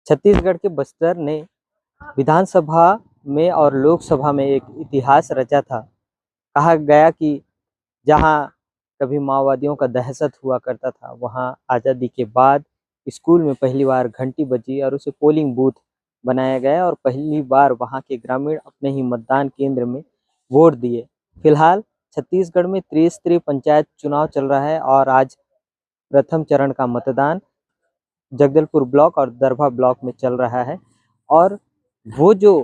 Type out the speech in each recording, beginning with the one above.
छत्तीसगढ़ के बस्तर ने विधानसभा में और लोकसभा में एक इतिहास रचा था। कहा गया कि जहां कभी माओवादियों का दहशत हुआ करता था, वहां आज़ादी के बाद स्कूल में पहली बार घंटी बजी और उसे पोलिंग बूथ बनाया गया और पहली बार वहां के ग्रामीण अपने ही मतदान केंद्र में वोट दिए। फिलहाल छत्तीसगढ़ में त्रिस्तरीय पंचायत चुनाव चल रहा है और आज प्रथम चरण का मतदान जगदलपुर ब्लॉक और दरभा ब्लॉक में चल रहा है। और वो जो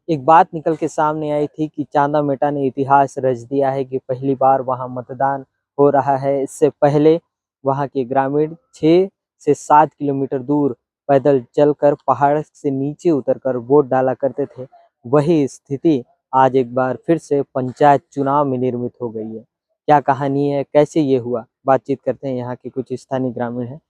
एक बात निकल के सामने आई थी कि चांदा-मेटा ने इतिहास रच दिया है कि पहली बार वहाँ मतदान हो रहा है। इससे पहले वहाँ के ग्रामीण 6 से 7 किलोमीटर दूर पैदल चलकर पहाड़ से नीचे उतरकर वोट डाला करते थे। वही स्थिति आज एक बार फिर से पंचायत चुनाव में निर्मित हो गई है। क्या कहानी है, कैसे ये हुआ? बातचीत करते हैं, यहाँ के कुछ स्थानीय ग्रामीण हैं।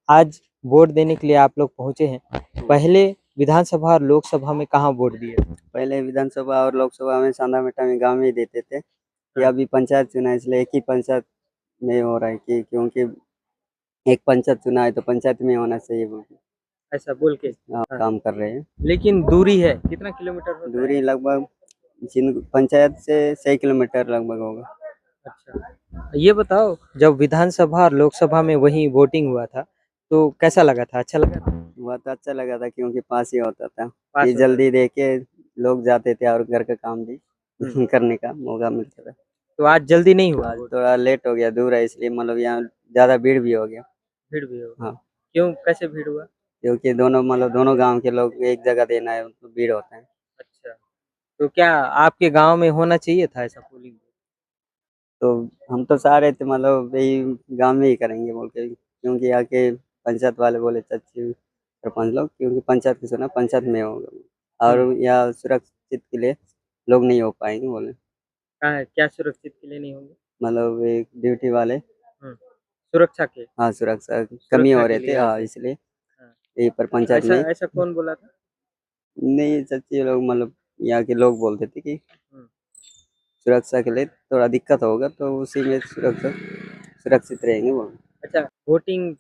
आज वोट देने के लिए आप लोग पहुंचे हैं। पहले विधानसभा और लोकसभा में कहाँ वोट दिए? पहले विधानसभा और लोकसभा में चांदा-मेटा में गाँव में ही देते थे। ये अभी पंचायत चुना है इसलिए एक ही पंचायत में हो रहा है कि क्योंकि एक पंचायत चुना है तो पंचायत में होना चाहिए बोल के ऐसा बोल के काम कर रहे हैं। लेकिन दूरी है, कितना किलोमीटर होता है? दूरी लगभग पंचायत से 6 किलोमीटर लगभग होगा। अच्छा, ये बताओ, जब विधानसभा और लोकसभा में वही वोटिंग हुआ था तो कैसा लगा था? अच्छा लगा था? हुआ तो अच्छा लगा था क्योंकि पास ही होता था पास कि होता जल्दी देके लोग जाते थे और घर का काम भी करने का मौका मिलता था। तो आज जल्दी नहीं हुआ आज वोट? थोड़ा लेट हो गया, दूर है इसलिए मतलब यहाँ ज़्यादा भीड़ भी हो गया। भीड़ भी हो? हाँ, क्यों, कैसे भीड़ हुआ? क्योंकि दोनों गाँव के लोग एक जगह देना है तो भीड़ होता है। अच्छा, तो क्या आपके गांव में होना चाहिए था ऐसा पोलिंग? तो हम तो चाह रहे थे मतलब यही गाँव में ही करेंगे बोल के क्योंकि यहाँ के पंचायत वाले बोले चाची सरपंच लोग क्योंकि पंचायत की सुना पंचायत में होगा और यहाँ सुरक्षित के लिए लोग नहीं हो पाएंगे बोले कहाँ है, क्या सुरक्षित के लिए नहीं होंगे? मतलब एक ड्यूटी वाले सुरक्षा के? हाँ सुरक्षा कमी सुरक्षा हो के रहे थे लिए हाँ आते? इसलिए हाँ। यही पर पंचायत ऐसा में ऐसा कौन बोला था? नहीं चाची लोग मतलब यहाँ के लोग बोलते थे कि सुरक्षा के लिए थोड़ा दिक्कत होगा तो उसी में सुरक्षित रहेंगे वो अच्छा, वोटिंग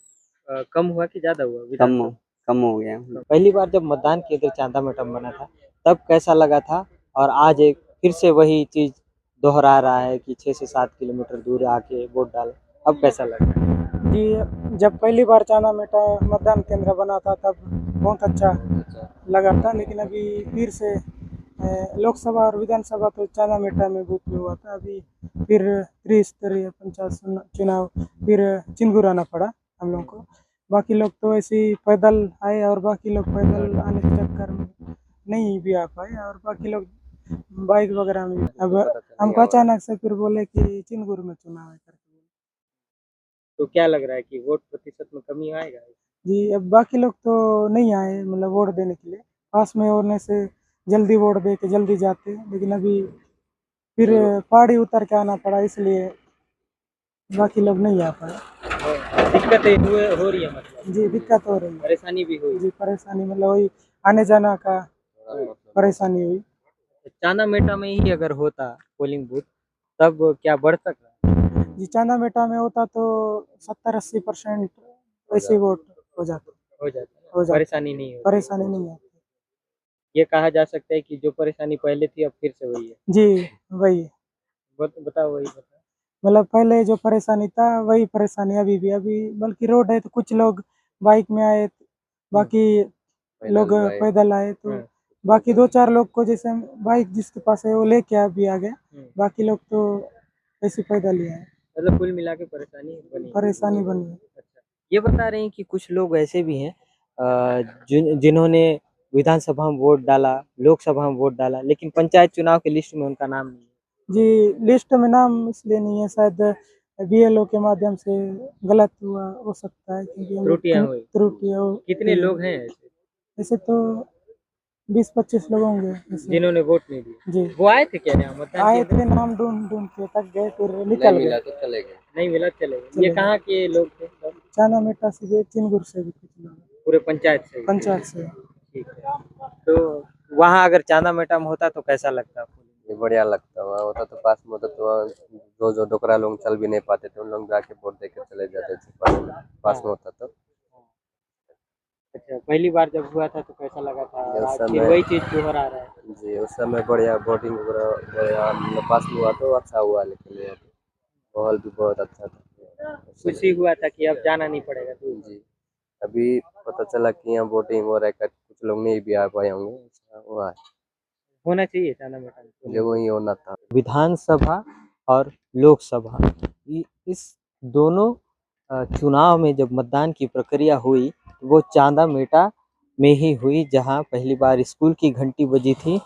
कम हुआ कि ज़्यादा हुआ कम विधानसभा? कम हो गया। पहली बार जब मतदान केंद्र चांदा-मेटा में बना था, तब कैसा लगा था? और आज एक फिर से वही चीज़ दोहरा रहा है कि 6 से 7 किलोमीटर दूर आके वोट डालो, अब कैसा लग रहा है? जी, जब पहली बार चांदा-मेटा मतदान केंद्र बना था तब बहुत अच्छा लगा था, लेकिन अभी फिर से लोकसभा और विधानसभा तो चांदा-मेटा में बूथ में हुआ था। अभी फिर त्रिस्तरीय पंचायत चुनाव फिर चिंदगुर आना पड़ा हम लोग को। बाकी लोग तो ऐसे ही पैदल आए और बाकी लोग पैदल आने के चक्कर में नहीं भी आ पाए और बाकी लोग बाइक वगैरह में। अब हमको अचानक से फिर बोले कि चिंदगुर में चुनाव है करके। तो क्या लग रहा है कि वोट प्रतिशत में कमी आएगा? जी, अब बाकी लोग तो नहीं आए मतलब वोट देने के लिए। पास में होने से जल्दी वोट दे के जल्दी जाते, लेकिन अभी फिर पहाड़ी उतर के आना पड़ा इसलिए बाकी लोग नहीं आ पाए। दिक्कतें हो रही है मतलब? जी, दिक्कत हो रही है। परेशानी भी हुई? जी, परेशानी मतलब वही आने-जाना का परेशानी हुई। चांदा-मेटा में ही अगर होता पोलिंग बूथ, तब क्या बढ़ सकता? जी, चांदा-मेटा में होता तो 70-80% वैसे वोट हो जाते। हो जाता, परेशानी नहीं होती। परेशानी नहीं आती। ये कहा जा सकता है कि जो परेशानी पहले थी अब फिर से हुई है। जी, वही। बताओ, वही बताओ। मतलब पहले जो परेशानी था वही परेशानी अभी भी अभी बल्कि रोड है तो कुछ लोग बाइक में आए, बाकी लोग पैदल आए तो बाकी 2-4 लोग को जैसे बाइक जिसके पास है वो लेके भी आ गए, बाकी लोग तो ऐसे पैदल ही आए। मतलब कुल मिला के परेशानी बनी है। अच्छा, ये बता रहे हैं कि कुछ लोग ऐसे भी हैं जिन्होंने विधानसभा में वोट डाला, लोकसभा में वोट डाला, लेकिन पंचायत चुनाव की लिस्ट में उनका नाम नहीं है। जी, लिस्ट में नाम इसलिए नहीं है, शायद बीएलओ के माध्यम से गलत हुआ हो सकता है क्योंकि हम लोग त्रुटियाँ कितने लोग हैं ऐसे ऐसे तो 20-25 लोग होंगे ऐसे। जिन्होंने वोट नहीं दिया? जी, वो आए थे क्या यहाँ मतदान आए केंद्र? थे नाम ढूँढ के थक गए फिर निकल गए। नहीं मिला, चले गए। ये कहाँ के लोग थे सब? चांदा-मेटा से भी, चिंगुर से भी कुछ लोग। पूरे पंचायत से? पंचायत से। ठीक है। तो वहाँ अगर चांदा-मेटा में होता तो कैसा लगता? ये बढ़िया लगता वहाँ होता तो पास में होता तो वहाँ जो डोकरा लोग चल भी नहीं पाते थे उन लोग जाके वोट दे के चले जाते थे पास में होता तो। अच्छा, पहली बार जब हुआ था तो कैसा लगा था और उस आज फिर समय वही चीज़ दोहरा रहा है? जी उस समय बढ़िया बोटिंग वगैरह बढ़िया मतलब पास में हुआ तो अच्छा हुआ, लेकिन ये माहौल भी बहुत अच्छा था उस खुशी समय। हुआ था कि अब जाना नहीं पड़ेगा दूर। जी अभी पता चला कि यहाँ बोटिंग हो रहा है, कुछ लोग नहीं भी आ पाए होंगे, अच्छा हुआ है, होना चाहिए चांदा मेटा में मुझे वही होना था। विधानसभा और लोकसभा इस दोनों चुनाव में जब मतदान की प्रक्रिया हुई तो वो चांदा मेटा में ही हुई, जहां पहली बार स्कूल की घंटी बजी थी।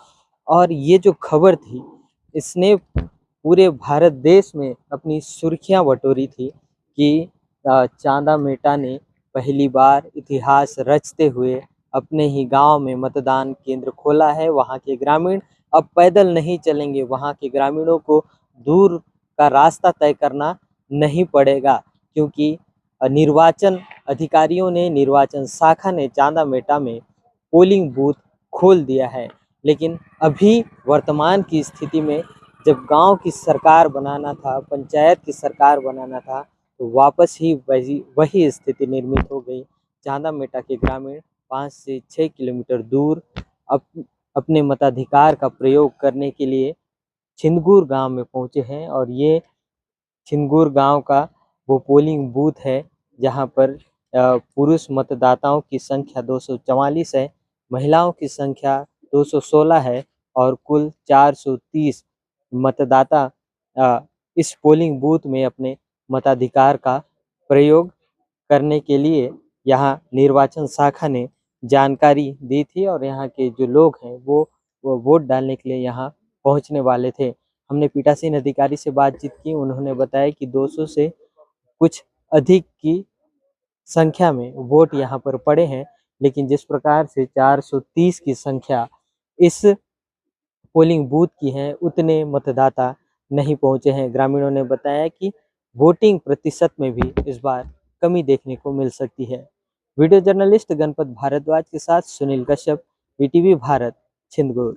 और ये जो खबर थी इसने पूरे भारत देश में अपनी सुर्खियां बटोरी थी कि चांदा मेटा ने पहली बार इतिहास रचते हुए अपने ही गांव में मतदान केंद्र खोला है। वहां के ग्रामीण अब पैदल नहीं चलेंगे, वहां के ग्रामीणों को दूर का रास्ता तय करना नहीं पड़ेगा, क्योंकि निर्वाचन अधिकारियों ने, निर्वाचन शाखा ने चांदा मेटा में पोलिंग बूथ खोल दिया है। लेकिन अभी वर्तमान की स्थिति में जब गांव की सरकार बनाना था, पंचायत की सरकार बनाना था, तो वापस ही वही स्थिति निर्मित हो गई। चांदा मेटा के ग्रामीण 5 से 6 किलोमीटर दूर अपने मताधिकार का प्रयोग करने के लिए छिंदगुर गांव में पहुंचे हैं। और ये छिंदगुर गांव का वो पोलिंग बूथ है जहां पर पुरुष मतदाताओं की संख्या 244 है, महिलाओं की संख्या 216 है और कुल 430 मतदाता इस पोलिंग बूथ में अपने मताधिकार का प्रयोग करने के लिए यहाँ निर्वाचन शाखा ने जानकारी दी थी। और यहाँ के जो लोग हैं वो वोट डालने के लिए यहाँ पहुँचने वाले थे। हमने पीठासीन अधिकारी से बातचीत की, उन्होंने बताया कि 200 से कुछ अधिक की संख्या में वोट यहाँ पर पड़े हैं, लेकिन जिस प्रकार से 430 की संख्या इस पोलिंग बूथ की है, उतने मतदाता नहीं पहुंचे हैं। ग्रामीणों ने बताया कि वोटिंग प्रतिशत में भी इस बार कमी देखने को मिल सकती है। वीडियो जर्नलिस्ट गणपत भारद्वाज के साथ सुनील कश्यप, वीटीवी भारत, छिंदगुर।